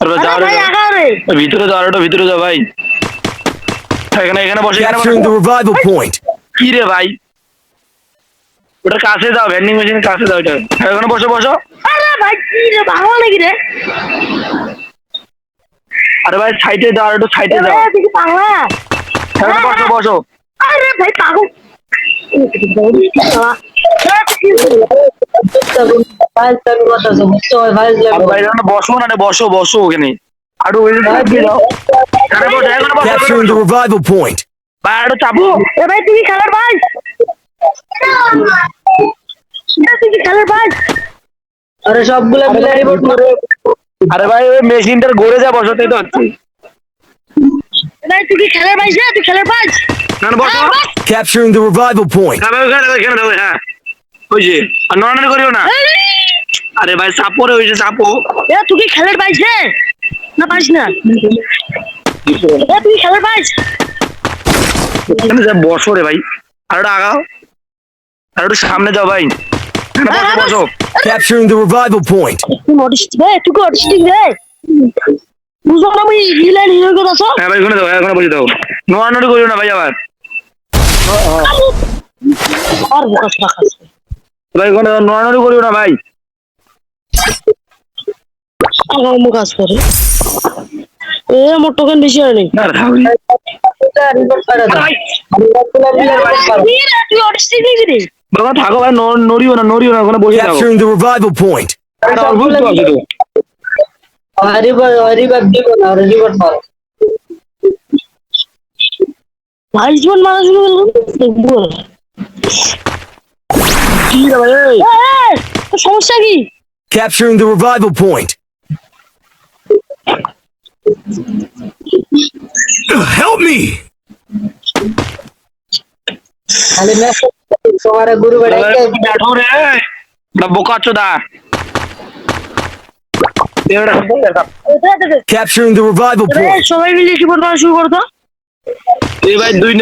আরে আরে যাও ভাই রে, আগা রে ভিতরে যাও, আরে ভিতরে যাও ভাই। এখানে এখানে বসে, এখানে Capturing the বসে। revival point. কি রে ভাই, ওটার কাছে যাও, ভেন্ডিং মেশিনের কাছে যাও। এটা এখানে বসো বসো। আরে ভাই কি রে ভাঙা নাকি রে আরে ভাই সাইডে যাও, একটু সাইডে এ যাও। ভাই তুই কি পাগলা এখানে বসো বসো। আরে ভাই পাগল আরে ভাই এখানে বসো না রে, বসো বসো ওখানে। আর ওই যে চাপিয়ে যাও। এখানে বসো, এখানে বসো, এখানে Capturing the বসো। revival point. ভাই আরো চাপো। এ ভাই তুই কি খেলার ভাই তুই কি খেলার ভাই আরে সবগুলা মিলে রিপোর্ট মারো। আরে ভাই ওই মেশিনটার ঘুরে যা, বসতেই তো হচ্ছে। এ ভাই তুই কি খেলার ভাই তুই খেলার ভাই এখানে বসো। Capturing the revival point. হ্যাঁ ভাই ওখানে দাও, এখানে দাও। হ্যাঁ ওই যে, আর নড়ানড়ি করিও না। আরে ভাই চাপো রে, ওই যে চাপো। এ তুই কি খেলার ভাই না পাইস না এ তুই খেলার ভাই এখানে যা বসো রে ভাই। আর একটু আগাও, আর একটু সামনে যাও ভাই। এখানে বসো বসো। Capturing the revival point. তুই অটিস্টিক রে তুই কি অটিস্টিক রে বুঝলাম না আমি ভিলেন হিরো কে দাও হ্যাঁ ভাই ওখানে দাও, এখানে বসে দাও। নড়ানড়ি করিও না ভাই আবার। আর বকাস রাখাস ভাই ওখানে নড়ানড়ি করিও না ভাই। আমার মুখ কাজ করে এ মোর টোকেন বেশি হয়নি না থাক ভাই। রিপোর্ট করে দাও। ভাই সবগুলা মিলে রিপোর্ট মারো। তুই অটিস্টিক নাকি রে বাবা থাকো ভাই, নড়িও না, নড়িও না, ওখানে বসে থাকো। Capturing the revival point. এটা অদ্ভুত তো আছে তো। রিপোর্ট দিব না, রিপোর্ট মারো। 22 জন মারা শুরু করলাম দেখবো কি রে ভাই এই? তোর সমস্যা কি Capturing the revival point. Help me! খালি মেসেজ তোমার গুরু ভাই, বেড়াইতে बैठो रे, ना बोका चोदा। Capturing the revival point. সবাই মিলে কি বলবো শুরু করতো এই ভাই দুই